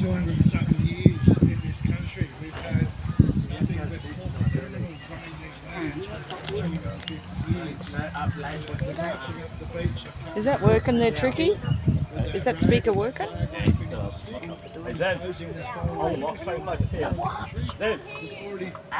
200 and something years in this country, we've had nothing but corporate criminals running these lands for 250 years. They're marching up the beach. Is that working there, Tricky? Is that speaker working? Hey, Dad. Hold the mic close to your face. Dad.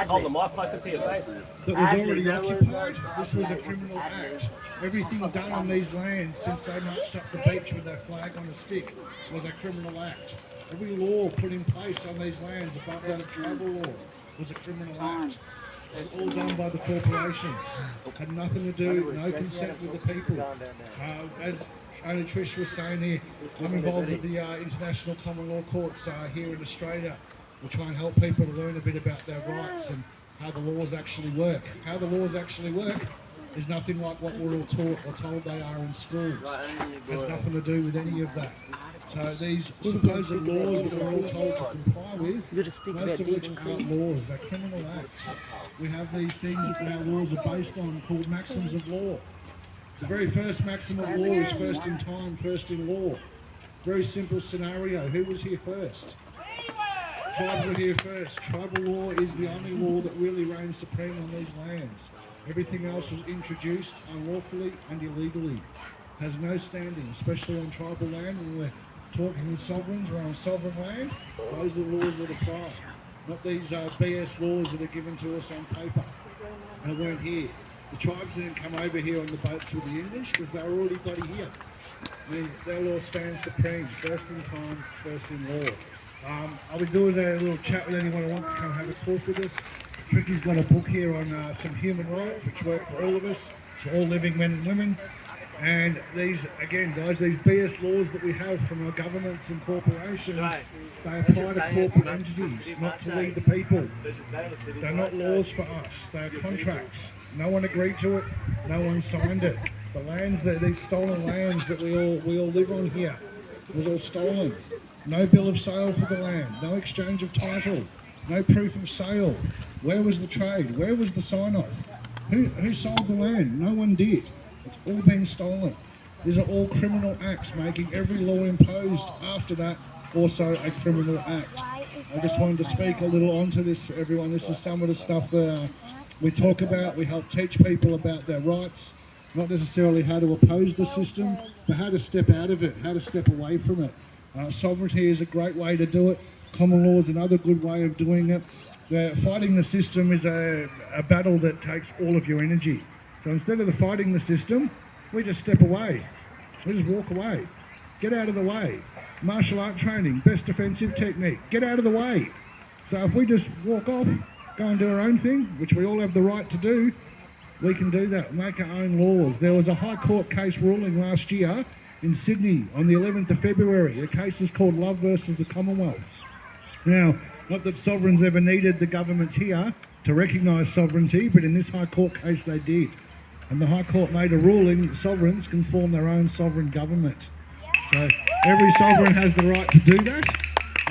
Hold the mic closer to your face. That was already occupied. This was a criminal act. Everything done on these lands since they marched up the beach with their flag on a stick was a criminal act. Every law put in place on these lands, above that of tribal law, was a criminal act. It was all done by the corporations. Had nothing to do, no consent with the people. As only Trish was saying here, I'm involved with the International Common Law Courts here in Australia. We try and help people to learn a bit about their rights and how the laws actually work. How the laws actually work is nothing like what we're all taught or told they are in schools. It has nothing to do with any of that. So these supposed laws that we're all told to comply with, most of which aren't laws, they're criminal acts. We have these things that our laws are based on called maxims of law. The very first maxim of law is first in time, first in law. Very simple scenario. Who was here first? Tribes were here first. Tribal law is the only law that really reigns supreme on these lands. Everything else was introduced unlawfully and illegally. Has no standing, especially on tribal land. When we're talking with sovereigns, we're on sovereign land. Those are the laws that apply. Not these BS laws that are given to us on paper. And weren't here. The tribes didn't come over here on the boats with the English because they were already bloody here. I mean, their law stands supreme. First in time, first in law. I'll be doing a little chat with anyone who wants to come have a talk with us. Tricky's got a book here on some human rights, which work for all of us, for all living men and women. And these, again, guys, these BS laws that we have from our governments and corporations, they apply to corporate entities, not to lead the people. They're not laws for us, they're contracts. No one agreed to it, no one signed it. The lands, these stolen lands that we all live on here, was all stolen. No bill of sale for the land, no exchange of title, no proof of sale. Where was the trade? Where was the sign-off? Who sold the land? No one did. It's all been stolen. These are all criminal acts, making every law imposed after that also a criminal act. I just wanted to speak a little onto this for everyone. This is some of the stuff that we talk about. We help teach people about their rights, not necessarily how to oppose the system, but how to step out of it, how to step away from it. Sovereignty is a great way to do it. Common law is another good way of doing it. Fighting the system is a battle that takes all of your energy. So instead of fighting the system, we just step away. We just walk away. Get out of the way. Martial art training, best defensive technique. Get out of the way. So if we just walk off, go and do our own thing, which we all have the right to do, we can do that, make our own laws. There was a High Court case ruling last year in Sydney on the 11th of February. The case is called Love versus the Commonwealth. Now, not that sovereigns ever needed the governments here to recognise sovereignty, but in this High Court case they did. And the High Court made a ruling that sovereigns can form their own sovereign government. So every sovereign has the right to do that,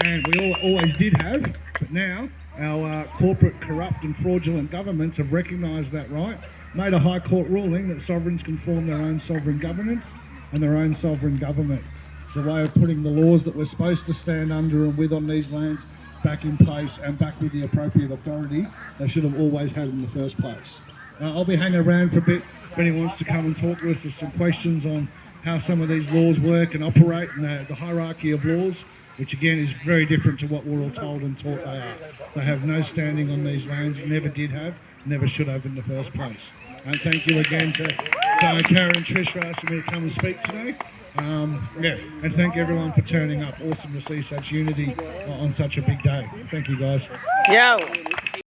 and we always did have, but now our corporate, corrupt and fraudulent governments have recognised that right, made a High Court ruling that sovereigns can form their own sovereign governance and their own sovereign government. It's a way of putting the laws that we're supposed to stand under and with on these lands back in place and back with the appropriate authority they should have always had in the first place. I'll be hanging around for a bit if anyone wants to come and talk to us with some questions on how some of these laws work and operate and the hierarchy of laws, which again is very different to what we're all told and taught they are. They have no standing on these lands, never did have, never should have in the first place. And thank you again to Karen and Trish for asking me to come and speak today. And thank everyone for turning up. Awesome to see such unity on such a big day. Thank you guys. Yo.